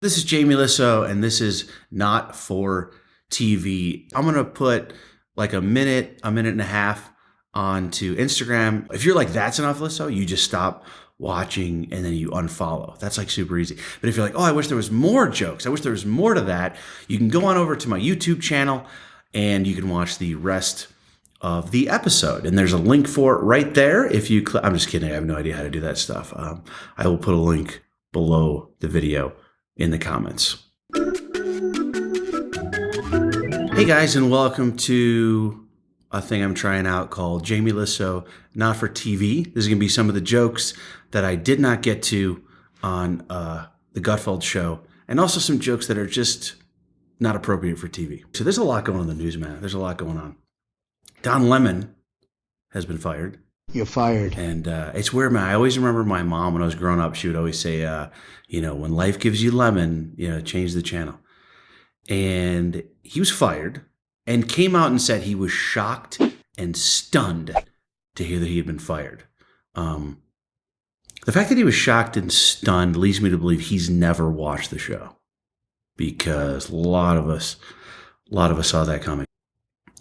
This is Jamie Lissow, and this is Not For TV. I'm going to put like a minute and a half onto Instagram. If you're like, that's enough, Lissow, you just stop watching and then you unfollow. That's like super easy. But if you're like, oh, I wish there was more jokes, I wish there was more to that, you can go on over to my YouTube channel and you can watch the rest of the episode. And there's a link for it right there. If you I'm just kidding. I have no idea how to do that stuff. I will put a link below the video in the comments. Hey guys, and welcome to a thing I'm trying out called Jamie Lissow Not For TV. This is going to be some of the jokes that I did not get to on the Gutfeld show, and also some jokes that are just not appropriate for TV. So there's a lot going on in the news, man. There's a lot going on. Don Lemon has been fired. You're fired. And it's weird, man. I always remember my mom when I was growing up. She would always say, when life gives you lemon, change the channel. And he was fired and came out and said he was shocked and stunned to hear that he had been fired. The fact that he was shocked and stunned leads me to believe he's never watched the show, because a lot of us saw that coming.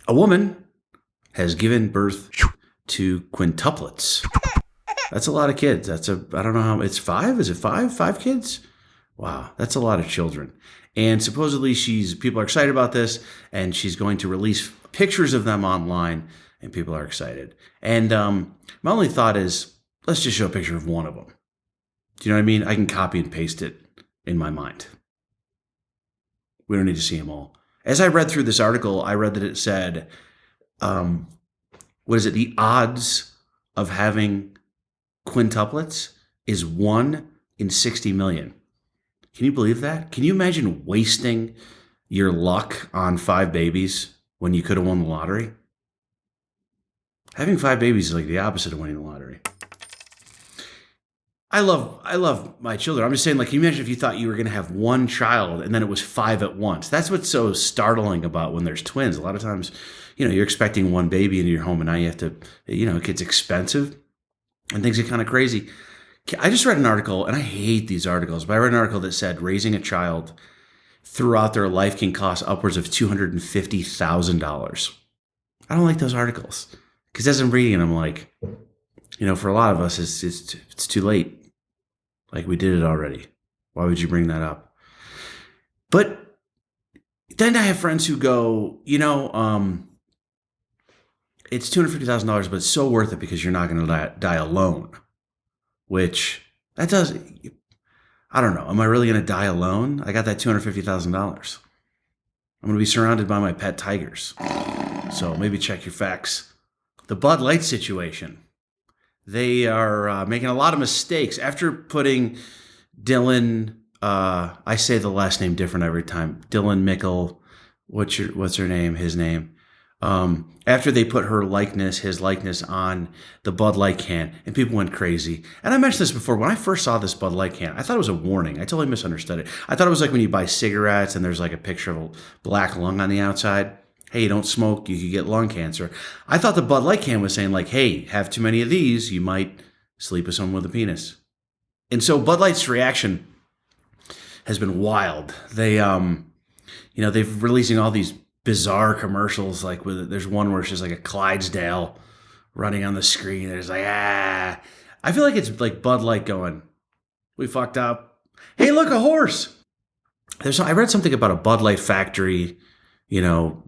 A woman has given birth to quintuplets. That's a lot of kids. I don't know how, it's five? Is it five? 5 kids? Wow, that's a lot of children. And supposedly people are excited about this, and she's going to release pictures of them online, and people are excited. And my only thought is, let's just show a picture of one of them. Do you know what I mean? I can copy and paste it in my mind. We don't need to see them all. As I read through this article, I read that it said, the odds of having quintuplets is 1 in 60 million. Can you believe that? Can you imagine wasting your luck on 5 babies when you could have won the lottery? Having 5 babies is like the opposite of winning the lottery. I love my children. I'm just saying, can you imagine if you thought you were going to have 1 child and then it was 5 at once? That's what's so startling about when there's twins. A lot of times, you're expecting 1 baby into your home, and now you have to, it gets expensive and things get kind of crazy. I just read an article, and I hate these articles, but I read an article that said raising a child throughout their life can cost upwards of $250,000. I don't like those articles, because as I'm reading it, I'm like, for a lot of us, it's too late. Like, we did it already. Why would you bring that up? But then I have friends who go, it's $250,000, but it's so worth it because you're not going to die alone. Which, I don't know. Am I really going to die alone? I got that $250,000. I'm going to be surrounded by my pet tigers. So maybe check your facts. The Bud Light situation. They are making a lot of mistakes. After putting Dylan, I say the last name different every time. Dylan Mickle, what's her name? His name. After they put his likeness on the Bud Light can, and people went crazy. And I mentioned this before. When I first saw this Bud Light can, I thought it was a warning. I totally misunderstood it. I thought it was like when you buy cigarettes and there's like a picture of a black lung on the outside. Hey, don't smoke, you could get lung cancer. I thought the Bud Light can was saying hey, have too many of these, you might sleep with someone with a penis. And so Bud Light's reaction has been wild. They've releasing all these bizarre commercials, there's one where she's like a Clydesdale running on the screen. There's I feel like it's like Bud Light going, we fucked up. Hey, look, a horse. I read something about a Bud Light factory, some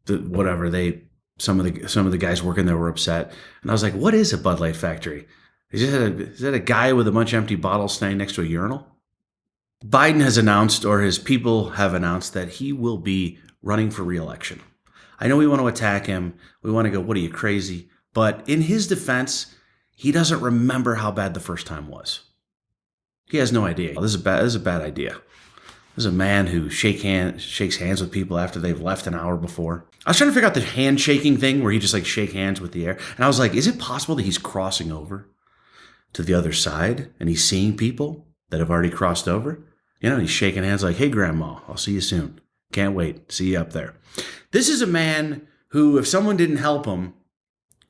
of the guys working there were upset. And I was like, what is a Bud Light factory? Is that a guy with a bunch of empty bottles standing next to a urinal? Biden has announced, or his people have announced, that he will be running for re-election. I know we want to attack him. We want to go, what are you, crazy? But in his defense, he doesn't remember how bad the first time was. He has no idea. This is a bad idea. This is a man who shakes hands with people after they've left an hour before. I was trying to figure out the handshaking thing where he just shake hands with the air. And I was like, is it possible that he's crossing over to the other side and he's seeing people that have already crossed over? He's shaking hands like, hey, Grandma, I'll see you soon. Can't wait. See you up there. This is a man who, if someone didn't help him,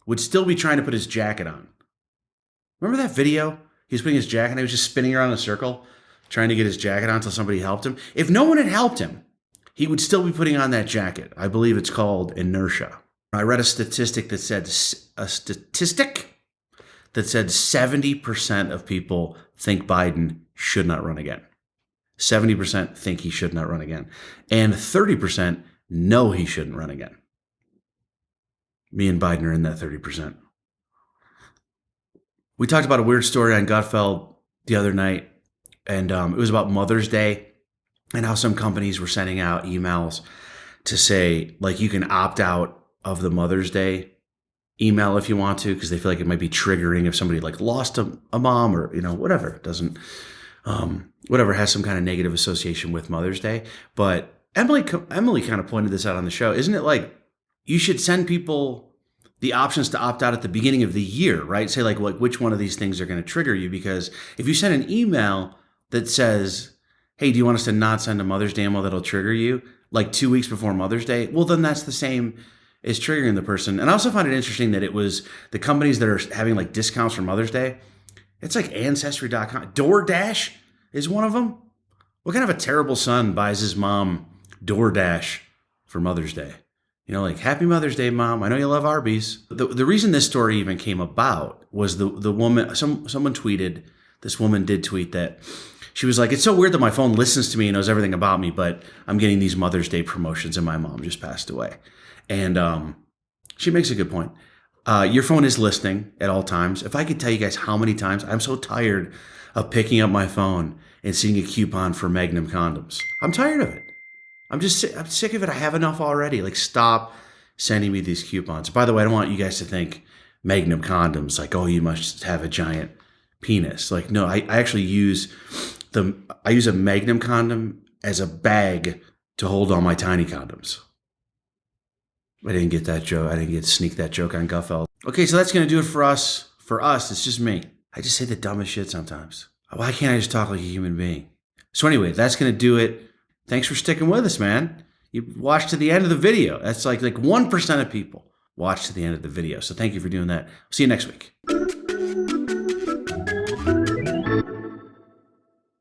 would still be trying to put his jacket on. Remember that video? He was putting his jacket on, he was just spinning around in a circle. trying to get his jacket on until somebody helped him. If no one had helped him, he would still be putting on that jacket. I believe it's called inertia. I read a statistic that said 70% of people think Biden should not run again. 70% think he should not run again. And 30% know he shouldn't run again. Me and Biden are in that 30%. We talked about a weird story on Gutfeld the other night, and it was about Mother's Day and how some companies were sending out emails to say, like, you can opt out of the Mother's Day email if you want to, because they feel like it might be triggering if somebody like lost a mom or, whatever. Doesn't, whatever has some kind of negative association with Mother's Day. But Emily kind of pointed this out on the show. Isn't it like you should send people the options to opt out at the beginning of the year, right? Say like which one of these things are going to trigger you? Because if you send an email that says, hey, do you want us to not send a Mother's Day email that'll trigger you like 2 weeks before Mother's Day? Well, then that's the same as triggering the person. And I also find it interesting that it was the companies that are having like discounts for Mother's Day. It's like Ancestry.com. DoorDash is one of them. What kind of a terrible son buys his mom DoorDash for Mother's Day? Like, Happy Mother's Day, Mom. I know you love Arby's. The reason this story even came about was the woman, someone tweeted, this woman did tweet that she was like, it's so weird that my phone listens to me and knows everything about me, but I'm getting these Mother's Day promotions and my mom just passed away. And she makes a good point. Your phone is listening at all times. If I could tell you guys how many times I'm so tired of picking up my phone and seeing a coupon for Magnum condoms. I'm tired of it. I'm sick of it. I have enough already. Like, stop sending me these coupons. By the way, I don't want you guys to think Magnum condoms like, oh, you must have a giant penis. Like, no, I actually use a Magnum condom as a bag to hold all my tiny condoms. I didn't get that joke. I didn't sneak that joke on Gutfeld. Okay, so that's going to do it for us. For us, it's just me. I just say the dumbest shit sometimes. Why can't I just talk like a human being? So anyway, that's going to do it. Thanks for sticking with us, man. You watched to the end of the video. That's like 1% of people watch to the end of the video. So thank you for doing that. See you next week.